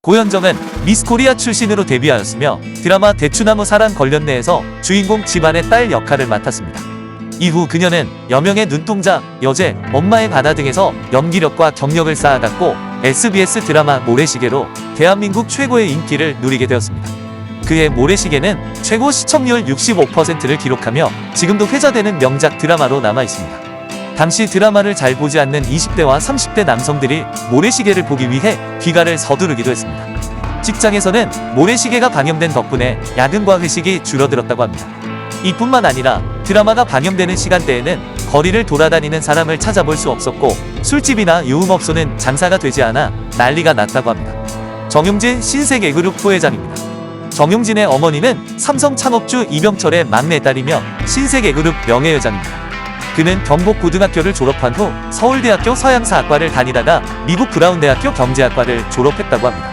고현정은 미스코리아 출신으로 데뷔하였으며 드라마 대추나무 사랑 걸렸네에서 주인공 집안의 딸 역할을 맡았습니다. 이후 그녀는 여명의 눈동자, 여제, 엄마의 바다 등에서 연기력과 경력을 쌓아갔고 SBS 드라마 모래시계로 대한민국 최고의 인기를 누리게 되었습니다. 그의 모래시계는 최고 시청률 65%를 기록하며 지금도 회자되는 명작 드라마로 남아있습니다. 당시 드라마를 잘 보지 않는 20대와 30대 남성들이 모래시계를 보기 위해 귀가를 서두르기도 했습니다. 직장에서는 모래시계가 방영된 덕분에 야근과 회식이 줄어들었다고 합니다. 이뿐만 아니라 드라마가 방영되는 시간대에는 거리를 돌아다니는 사람을 찾아볼 수 없었고 술집이나 유흥업소는 장사가 되지 않아 난리가 났다고 합니다. 정용진 신세계그룹 부회장입니다. 정용진의 어머니는 삼성 창업주 이병철의 막내딸이며 신세계그룹 명예회장입니다. 그는 경복고등학교를 졸업한 후 서울대학교 서양사학과를 다니다가 미국 브라운대학교 경제학과를 졸업했다고 합니다.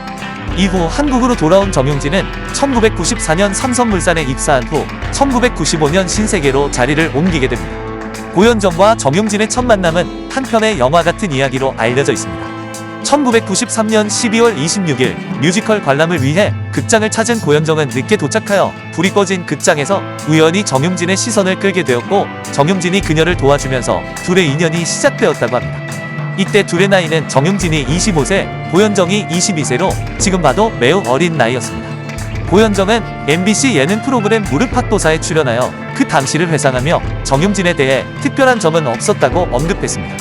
이후 한국으로 돌아온 정용진은 1994년 삼성물산에 입사한 후 1995년 신세계로 자리를 옮기게 됩니다. 고현정과 정용진의 첫 만남은 한 편의 영화 같은 이야기로 알려져 있습니다. 1993년 12월 26일 뮤지컬 관람을 위해 극장을 찾은 고현정은 늦게 도착하여 불이 꺼진 극장에서 우연히 정용진의 시선을 끌게 되었고 정용진이 그녀를 도와주면서 둘의 인연이 시작되었다고 합니다. 이때 둘의 나이는 정용진이 25세, 고현정이 22세로 지금 봐도 매우 어린 나이였습니다. 고현정은 MBC 예능 프로그램 무릎팍도사에 출연하여 그 당시를 회상하며 정용진에 대해 특별한 점은 없었다고 언급했습니다.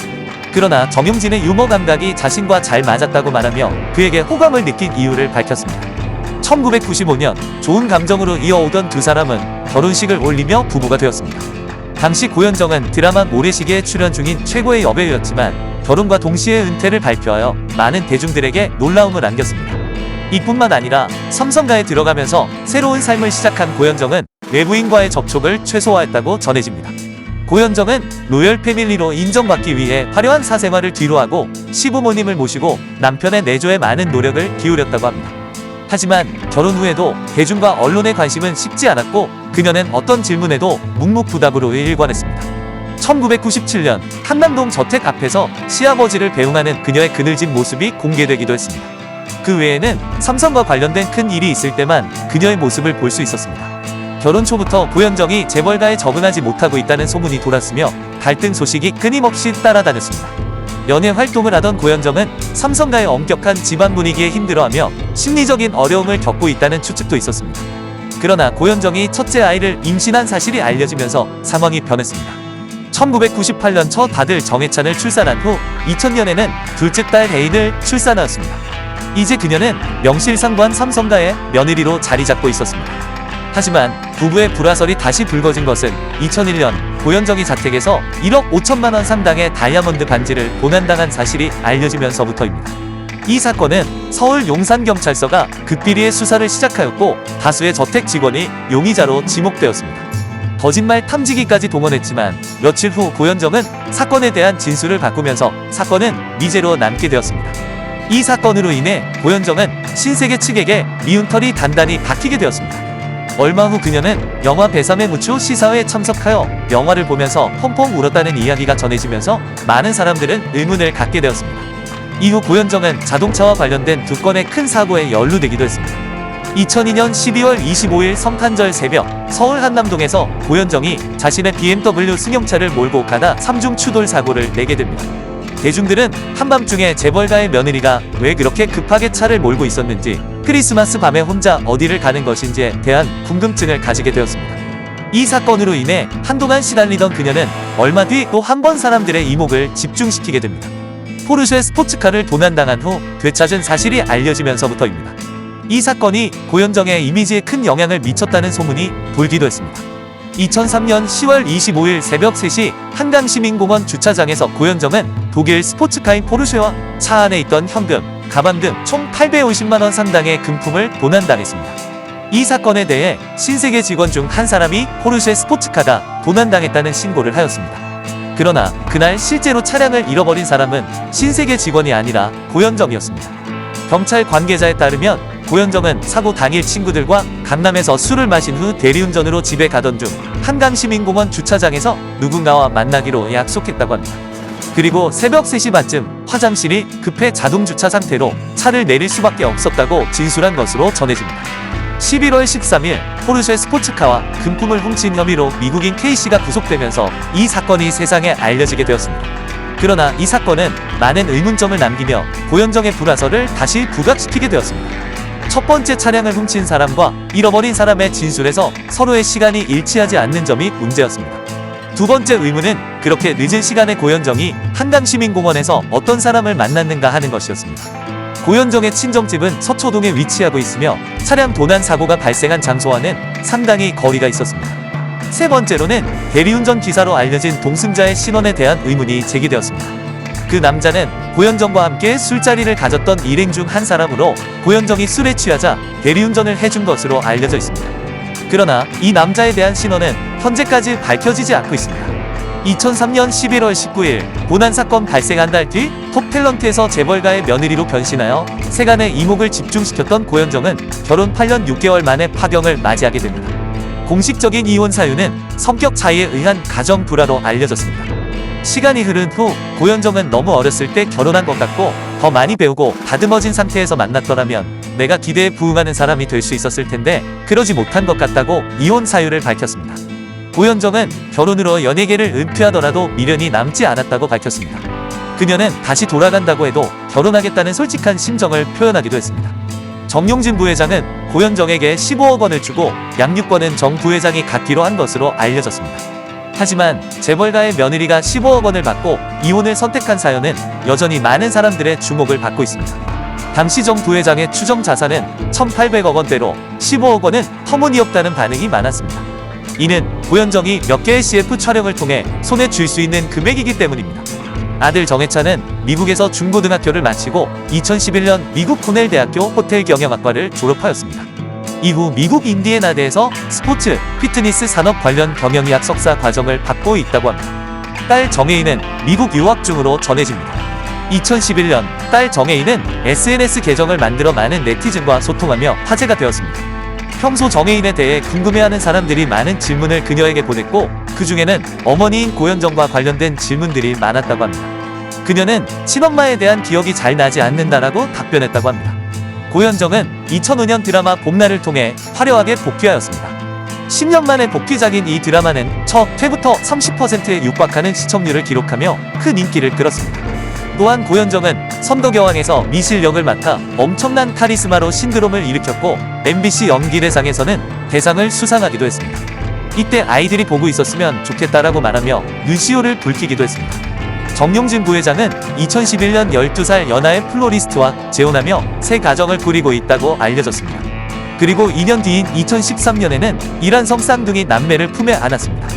그러나 정용진의 유머 감각이 자신과 잘 맞았다고 말하며 그에게 호감을 느낀 이유를 밝혔습니다. 1995년 좋은 감정으로 이어오던 두 사람은 결혼식을 올리며 부부가 되었습니다. 당시 고현정은 드라마 모래시계에 출연 중인 최고의 여배우였지만 결혼과 동시에 은퇴를 발표하여 많은 대중들에게 놀라움을 안겼습니다. 이뿐만 아니라 삼성가에 들어가면서 새로운 삶을 시작한 고현정은 외부인과의 접촉을 최소화했다고 전해집니다. 고현정은 로열 패밀리로 인정받기 위해 화려한 사생활을 뒤로하고 시부모님을 모시고 남편의 내조에 많은 노력을 기울였다고 합니다. 하지만 결혼 후에도 대중과 언론의 관심은 식지 않았고 그녀는 어떤 질문에도 묵묵부답으로 일관했습니다. 1997년 한남동 저택 앞에서 시아버지를 배웅하는 그녀의 그늘진 모습이 공개되기도 했습니다. 그 외에는 삼성과 관련된 큰 일이 있을 때만 그녀의 모습을 볼 수 있었습니다. 결혼 초부터 고현정이 재벌가에 적응하지 못하고 있다는 소문이 돌았으며 갈등 소식이 끊임없이 따라다녔습니다. 연애 활동을 하던 고현정은 삼성가의 엄격한 집안 분위기에 힘들어하며 심리적인 어려움을 겪고 있다는 추측도 있었습니다. 그러나 고현정이 첫째 아이를 임신한 사실이 알려지면서 상황이 변했습니다. 1998년 첫 아들 정혜찬을 출산한 후 2000년에는 둘째 딸 혜인을 출산하였습니다. 이제 그녀는 명실상부한 삼성가의 며느리로 자리 잡고 있었습니다. 하지만 부부의 불화설이 다시 불거진 것은 2001년 고현정이 자택에서 1억 5천만 원 상당의 다이아몬드 반지를 도난당한 사실이 알려지면서부터입니다. 이 사건은 서울 용산경찰서가 극비리의 수사를 시작하였고 다수의 저택 직원이 용의자로 지목되었습니다. 거짓말 탐지기까지 동원했지만 며칠 후 고현정은 사건에 대한 진술을 바꾸면서 사건은 미제로 남게 되었습니다. 이 사건으로 인해 고현정은 신세계 측에게 미운 털이 단단히 박히게 되었습니다. 얼마 후 그녀는 영화 배삼의 무추 시사회에 참석하여 영화를 보면서 펑펑 울었다는 이야기가 전해지면서 많은 사람들은 의문을 갖게 되었습니다. 이후 고현정은 자동차와 관련된 두 건의 큰 사고에 연루되기도 했습니다. 2002년 12월 25일 성탄절 새벽 서울 한남동에서 고현정이 자신의 BMW 승용차를 몰고 가다 3중 추돌 사고를 내게 됩니다. 대중들은 한밤중에 재벌가의 며느리가 왜 그렇게 급하게 차를 몰고 있었는지 크리스마스 밤에 혼자 어디를 가는 것인지에 대한 궁금증을 가지게 되었습니다. 이 사건으로 인해 한동안 시달리던 그녀는 얼마 뒤 또 한 번 사람들의 이목을 집중시키게 됩니다. 포르쉐 스포츠카를 도난당한 후 되찾은 사실이 알려지면서부터입니다. 이 사건이 고현정의 이미지에 큰 영향을 미쳤다는 소문이 돌기도 했습니다. 2003년 10월 25일 새벽 3시 한강시민공원 주차장에서 고현정은 독일 스포츠카인 포르쉐와 차 안에 있던 현금, 가방 등 총 850만 원 상당의 금품을 도난당했습니다. 이 사건에 대해 신세계 직원 중 한 사람이 포르쉐 스포츠카가 도난당했다는 신고를 하였습니다. 그러나 그날 실제로 차량을 잃어버린 사람은 신세계 직원이 아니라 고현정이었습니다. 경찰 관계자에 따르면 고현정은 사고 당일 친구들과 강남에서 술을 마신 후 대리운전으로 집에 가던 중 한강시민공원 주차장에서 누군가와 만나기로 약속했다고 합니다. 그리고 새벽 3시 반쯤 화장실이 급해 자동주차 상태로 차를 내릴 수밖에 없었다고 진술한 것으로 전해집니다. 11월 13일 포르쉐 스포츠카와 금품을 훔친 혐의로 미국인 K씨가 구속되면서 이 사건이 세상에 알려지게 되었습니다. 그러나 이 사건은 많은 의문점을 남기며 고현정의 불화설을 다시 부각시키게 되었습니다. 첫 번째 차량을 훔친 사람과 잃어버린 사람의 진술에서 서로의 시간이 일치하지 않는 점이 문제였습니다. 두 번째 의문은 그렇게 늦은 시간에 고현정이 한강시민공원에서 어떤 사람을 만났는가 하는 것이었습니다. 고현정의 친정집은 서초동에 위치하고 있으며 차량 도난 사고가 발생한 장소와는 상당히 거리가 있었습니다. 세 번째로는 대리운전 기사로 알려진 동승자의 신원에 대한 의문이 제기되었습니다. 그 남자는 고현정과 함께 술자리를 가졌던 일행 중 한 사람으로 고현정이 술에 취하자 대리운전을 해준 것으로 알려져 있습니다. 그러나 이 남자에 대한 신원은 현재까지 밝혀지지 않고 있습니다. 2003년 11월 19일 도난사건 발생한 달 뒤 톱탤런트에서 재벌가의 며느리로 변신하여 세간의 이목을 집중시켰던 고현정은 결혼 8년 6개월 만에 파경을 맞이하게 됩니다. 공식적인 이혼 사유는 성격 차이에 의한 가정 불화로 알려졌습니다. 시간이 흐른 후 고현정은 너무 어렸을 때 결혼한 것 같고 더 많이 배우고 다듬어진 상태에서 만났더라면 내가 기대에 부응하는 사람이 될 수 있었을 텐데 그러지 못한 것 같다고 이혼 사유를 밝혔습니다. 고현정은 결혼으로 연예계를 은퇴하더라도 미련이 남지 않았다고 밝혔습니다. 그녀는 다시 돌아간다고 해도 결혼하겠다는 솔직한 심정을 표현하기도 했습니다. 정용진 부회장은 고현정에게 15억 원을 주고 양육권은 정 부회장이 갖기로 한 것으로 알려졌습니다. 하지만 재벌가의 며느리가 15억 원을 받고 이혼을 선택한 사연은 여전히 많은 사람들의 주목을 받고 있습니다. 당시 정 부회장의 추정 자산은 1,800억 원대로 15억 원은 터무니없다는 반응이 많았습니다. 이는 고현정이 몇 개의 CF 촬영을 통해 손에 쥘 수 있는 금액이기 때문입니다. 아들 정해찬은 미국에서 중고등학교를 마치고 2011년 미국 코넬 대학교 호텔 경영학과를 졸업하였습니다. 이후 미국 인디애나대에서 스포츠, 피트니스 산업 관련 경영의학 석사 과정을 받고 있다고 합니다. 딸 정혜인은 미국 유학 중으로 전해집니다. 2011년 딸 정혜인은 SNS 계정을 만들어 많은 네티즌과 소통하며 화제가 되었습니다. 평소 정혜인에 대해 궁금해하는 사람들이 많은 질문을 그녀에게 보냈고 그 중에는 어머니인 고현정과 관련된 질문들이 많았다고 합니다. 그녀는 친엄마에 대한 기억이 잘 나지 않는다라고 답변했다고 합니다. 고현정은 2005년 드라마 봄날을 통해 화려하게 복귀하였습니다. 10년 만에 복귀작인 이 드라마는 첫 회부터 30%에 육박하는 시청률을 기록하며 큰 인기를 끌었습니다. 또한 고현정은 선덕여왕에서 미실 역을 맡아 엄청난 카리스마로 신드롬을 일으켰고 MBC 연기대상에서는 대상을 수상하기도 했습니다. 이때 아이들이 보고 있었으면 좋겠다라고 말하며 눈시울을 붉히기도 했습니다. 정용진 부회장은 2011년 12살 연하의 플로리스트와 재혼하며 새 가정을 꾸리고 있다고 알려졌습니다. 그리고 2년 뒤인 2013년에는 이란성 쌍둥이 남매를 품에 안았습니다.